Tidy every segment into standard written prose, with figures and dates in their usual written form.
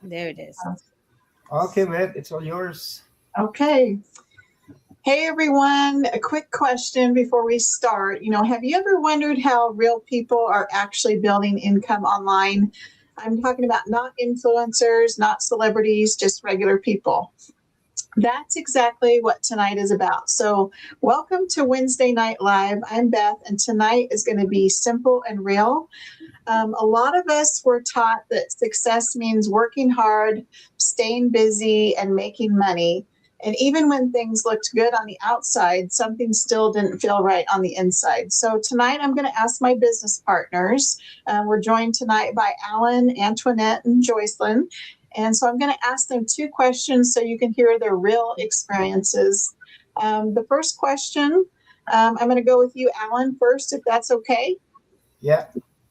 There it is. Okay, Beth, it's all yours. Okay. Hey everyone, a quick question before we start. Have you ever wondered how real people are actually building income online? I'm talking about not influencers, not celebrities, just regular people. That's exactly what tonight is about. So, welcome to Wednesday Night Live. I'm Beth, and tonight is going to be simple and real. A lot of us were taught that success means working hard, staying busy, and making money. And even when things looked good on the outside, something still didn't feel right on the inside. So tonight I'm going to ask my business partners. We're joined tonight by Alan, Antoinette, and Joycelyn. And so I'm going to ask them two questions so you can hear their real experiences. The first question, I'm going to go with you, Alan, first, if that's okay. Yeah.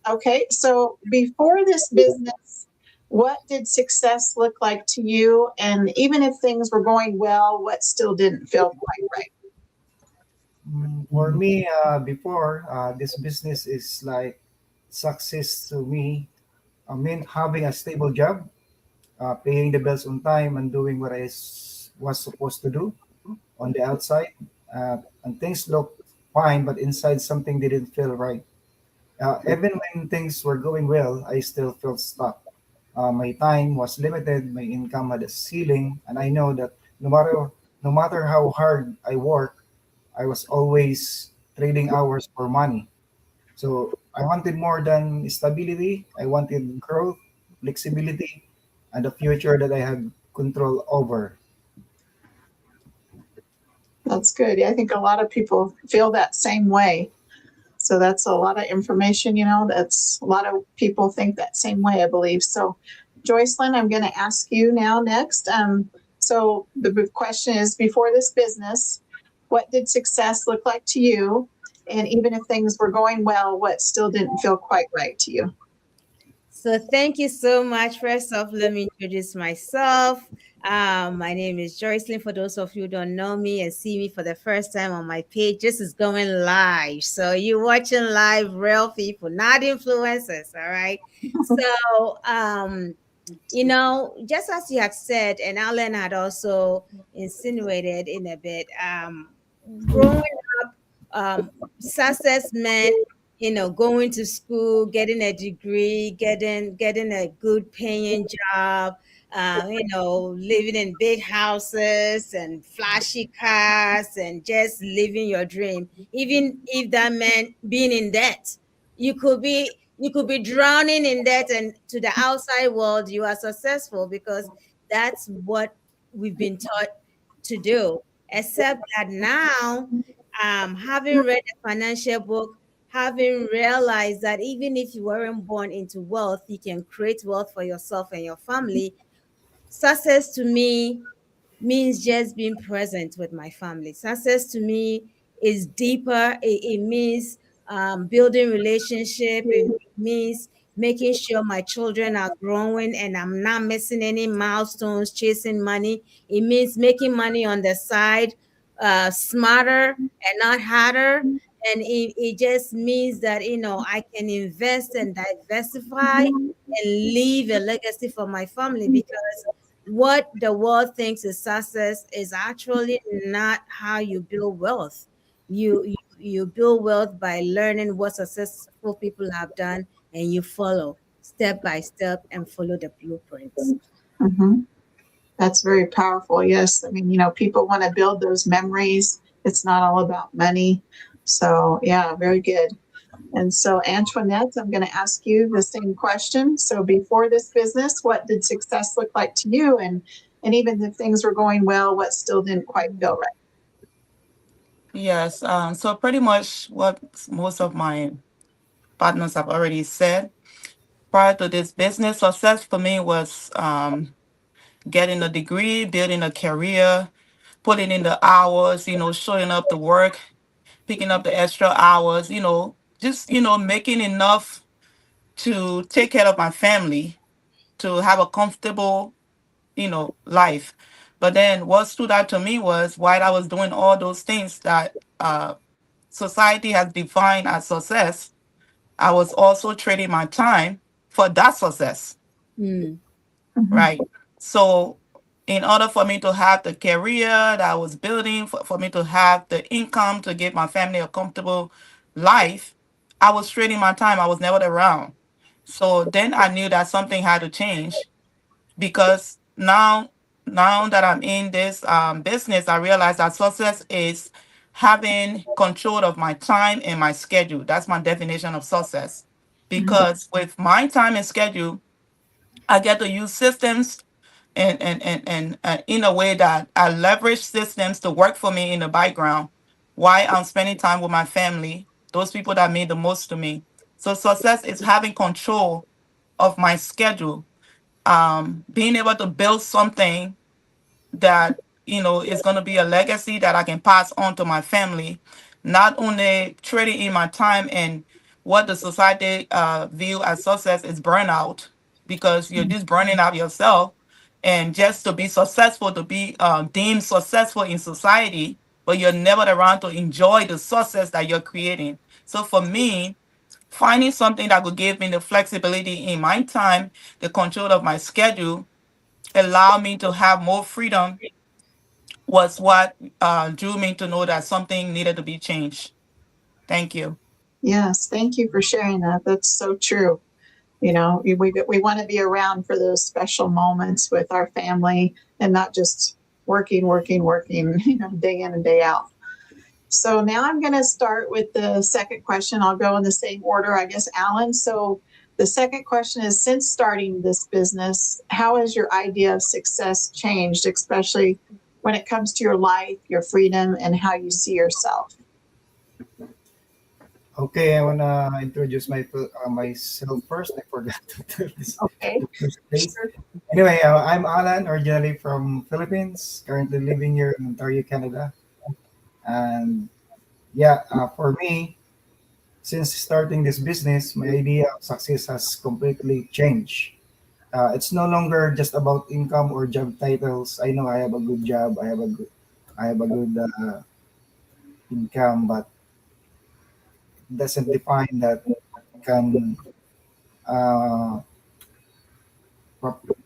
Okay, so before this business, what did success look like to you? And even if things were going well, what still didn't feel quite right? For me, before this business is like success to me. I mean, having a stable job, paying the bills on time, and doing what was supposed to do on the outside. And things looked fine, but inside something didn't feel right. Even when things were going well, I still felt stuck. My time was limited, my income had a ceiling, and I know that no matter how hard I work, I was always trading hours for money. So I wanted more than stability. I wanted growth, flexibility, and a future that I had control over. That's good. Yeah, I think a lot of people feel that same way. So that's a lot of information, that's a lot of people think that same way, I believe. So, Joycelyn, I'm going to ask you now next. So the big question is before this business, what did success look like to you? And even if things were going well, what still didn't feel quite right to you? So thank you so much. First off, let me introduce myself. My name is Joycelyn. For those of you who don't know me and see me for the first time on my page, this is going live. So you're watching live real people, not influencers. All right. So just as you have said, and Alan had also insinuated in a bit, growing up, success meant, going to school, getting a degree, getting a good paying job, living in big houses and flashy cars and just living your dream. Even if that meant being in debt, you could be drowning in debt, and to the outside world you are successful because that's what we've been taught to do. Except that now, having read a financial book, having realized that even if you weren't born into wealth, you can create wealth for yourself and your family. Success to me means just being present with my family. Success to me is deeper. It means building relationship. It means making sure my children are growing and I'm not missing any milestones, chasing money. It means making money on the side, smarter and not harder. And it just means that, I can invest and diversify and leave a legacy for my family, because what the world thinks is success is actually not how you build wealth. You build wealth by learning what successful people have done, and you follow step by step and follow the blueprints. Mm-hmm. That's very powerful. Yes. I mean, people want to build those memories. It's not all about money. So, yeah, very good. And so, Antoinette, I'm going to ask you the same question. So, before this business, what did success look like to you? And even if things were going well, what still didn't quite feel right? Yes. So pretty much what most of my partners have already said. Prior to this business, success for me was getting a degree, building a career, putting in the hours, showing up to work, picking up the extra hours, just, making enough to take care of my family, to have a comfortable, life. But then what stood out to me was while I was doing all those things that society has defined as success, I was also trading my time for that success. Mm, Mhm. right? So, in order for me to have the career that I was building, for me to have the income to give my family a comfortable life, I was trading my time. I was never around. So then I knew that something had to change, because now that I'm in this business, I realize that success is having control of my time and my schedule. That's my definition of success. Because with my time and schedule, I get to use systems and in a way that I leverage systems to work for me in the background while I'm spending time with my family, those people that mean the most to me. So success is having control of my schedule, being able to build something that is going to be a legacy that I can pass on to my family, not only trading in my time and what the society view as success is burnout, because you're just burning out yourself, and just to be successful, to be deemed successful in society, but you're never around to enjoy the success that you're creating. So for me, finding something that could give me the flexibility in my time, the control of my schedule, allow me to have more freedom, was what drew me to know that something needed to be changed. Thank you. Yes, thank you for sharing that. That's so true. We want to be around for those special moments with our family and not just working, working, working, day in and day out. So now I'm going to start with the second question. I'll go in the same order, I guess, Alan. So the second question is, since starting this business, how has your idea of success changed, especially when it comes to your life, your freedom, and how you see yourself? Okay, I wanna introduce myself first. I forgot to tell this Okay, the first place. sure. Anyway, I'm Alan, originally from Philippines, currently living here in Ontario, Canada. And yeah, for me, since starting this business, my idea of success has completely changed. It's no longer just about income or job titles. I know I have a good job, I have a good income, but it doesn't define that I can uh, pre-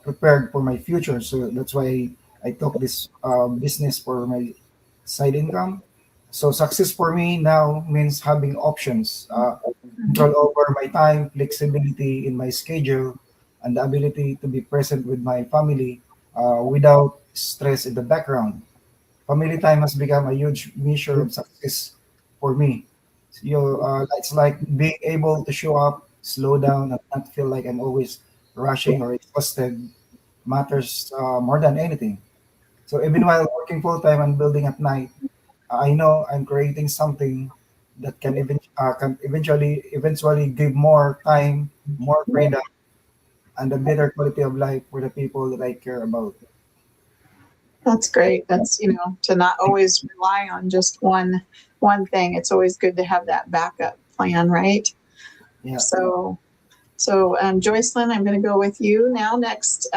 prepared for my future. So that's why I took this business for my side income. So success for me now means having options, control over my time, flexibility in my schedule, and the ability to be present with my family without stress in the background. Family time has become a huge measure of success for me. It's like being able to show up, slow down, and not feel like I'm always rushing or exhausted matters more than anything. So even while working full time and building at night, I know I'm creating something that can eventually give more time, more freedom, and a better quality of life for the people that I care about. That's great. That's, to not always rely on just one thing. It's always good to have that backup plan, right? Yeah. So, Joycelyn, I'm going to go with you now next.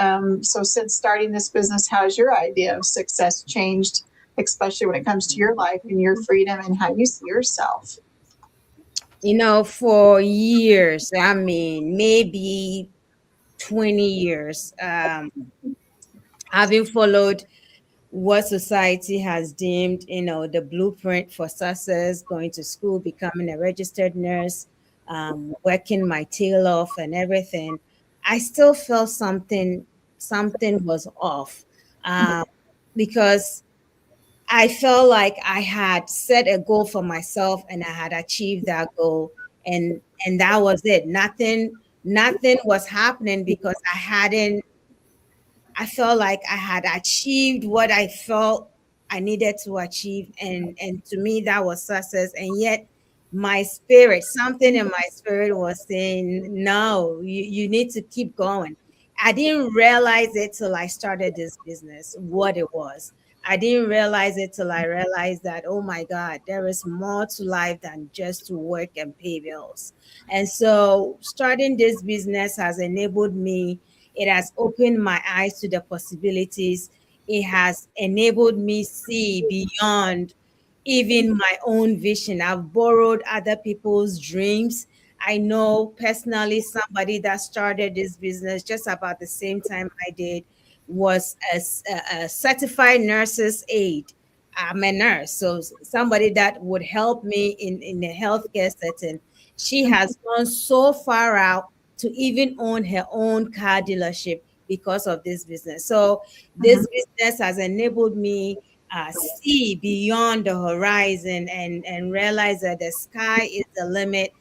So, since starting this business, how's your idea of success changed, especially when it comes to your life and your freedom and how you see yourself? For years, I mean, maybe 20 years, having followed what society has deemed, the blueprint for success, going to school, becoming a registered nurse, working my tail off and everything, I still felt something was off. Um, because I felt like I had set a goal for myself and I had achieved that goal, and that was it. Nothing was happening because I felt like I had achieved what I felt I needed to achieve, and to me that was success. And yet, something in my spirit was saying, "No, you need to keep going." I didn't realize it till I started this business, what it was. I didn't realize it till I realized that, oh my God, there is more to life than just to work and pay bills. And so, starting this business has enabled me, it has opened my eyes to the possibilities. It has enabled me see beyond even my own vision. I've borrowed other people's dreams. I know personally somebody that started this business just about the same time I did, was a certified nurse's aide. I'm a nurse, so somebody that would help me in a healthcare setting. She has gone so far out to even own her own car dealership because of this business. So Mhm. this business has enabled me see beyond the horizon and realize that the sky is the limit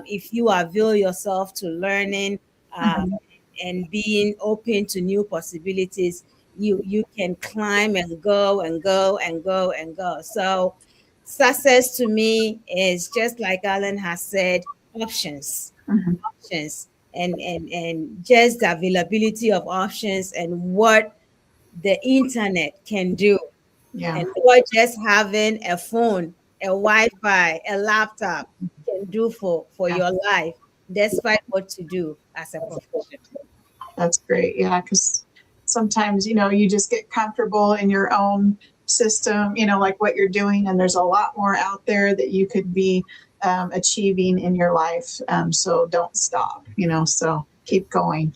if you avail yourself to learning Mhm. and being open to new possibilities. You can climb and go and go and go and go. So success to me is just like Alan has said, options, Mhm. options, and just the availability of options and what the internet can do, Yeah, and what just having a phone, a Wi-Fi, a laptop can do for yeah, your life, despite what to do as a profession. that's great. Yeah, because sometimes, you just get comfortable in your own system, like what you're doing, and there's a lot more out there that you could be achieving in your life. So don't stop, so keep going.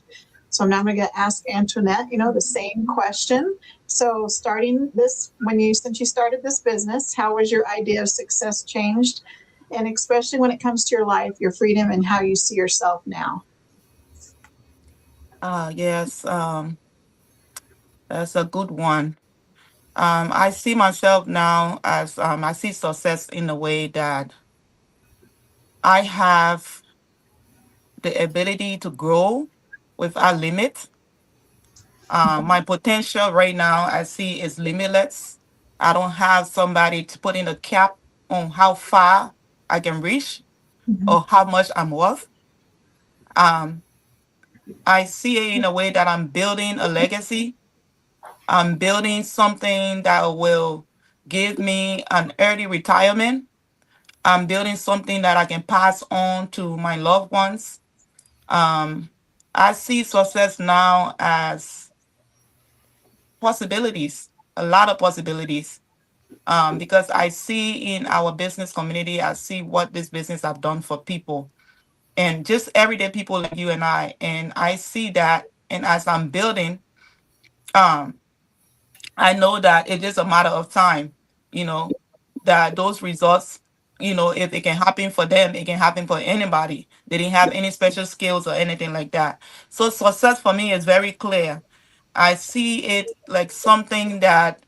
So now I'm going to ask Antoinette, the same question. So starting this, since you started this business, how was your idea of success changed? And especially when it comes to your life, your freedom, and how you see yourself now. Yes, that's a good one. I see myself now as I see success in the way that I have the ability to grow without limit. My potential right now I see is limitless. I don't have somebody to put in a cap on how far I can reach Mhm. or how much I'm worth. Um, I see it in a way that I'm building a legacy. I'm building something that will give me an early retirement. I'm building something that I can pass on to my loved ones. Um, I see success now as possibilities, a lot of possibilities. Because I see in our business community, I see what this business have done for people and just everyday people like you and I. And I see that, and as I'm building, um, I know that it is a matter of time, you know, that those results, if it can happen for them, it can happen for anybody. They didn't have any special skills or anything like that. So success for me is very clear. I see it like something that,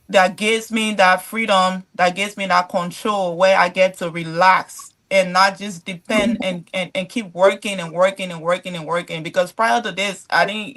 that gives me that freedom, that gives me that control where I get to relax and not just depend and keep working and working and working and working. Because prior to this, I didn't,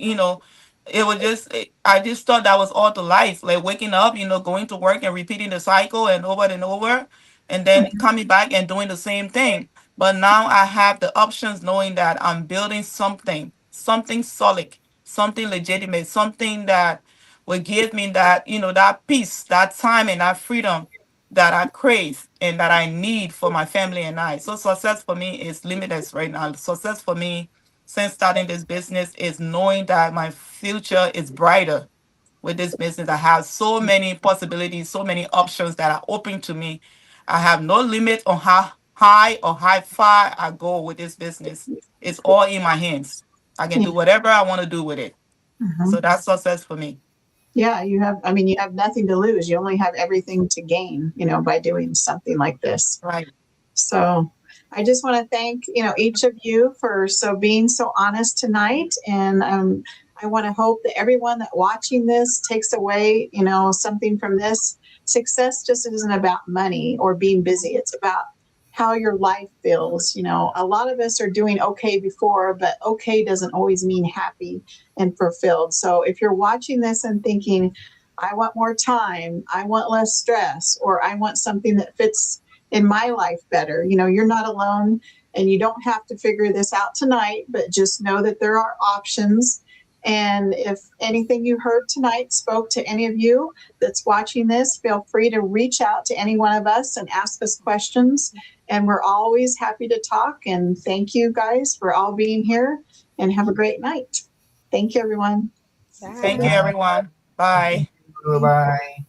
it was just, I just thought that was all the life, like waking up, going to work and repeating the cycle and over, and then coming back and doing the same thing. But now I have the options knowing that I'm building something solid, something legitimate, something that will give me that, that peace, that time, and that freedom that I crave and that I need for my family and I. So success for me is limitless right now. Success for me since starting this business is knowing that my future is brighter with this business. I have so many possibilities, so many options that are open to me. I have no limit on how high or how far I go with this business. It's all in my hands. I can Yeah. do whatever I want to do with it. So Mhm. that's success for me. Yeah, you have nothing to lose. You only have everything to gain, by doing something like this. Right. So I just want to thank, each of you for being so honest tonight. And I want to hope that everyone that watching this takes away, something from this. Success just isn't about money or being busy. It's about how your life feels. A lot of us are doing okay before, but okay doesn't always mean happy and fulfilled. So if you're watching this and thinking, I want more time, I want less stress, or I want something that fits in my life better. You're not alone, and you don't have to figure this out tonight, but just know that there are options. And if anything you heard tonight spoke to any of you that's watching this, feel free to reach out to any one of us and ask us questions. And we're always happy to talk. And thank you guys for all being here, and have a great night. Thank you, everyone. Thank you, Bye. Bye. everyone. Bye. Bye.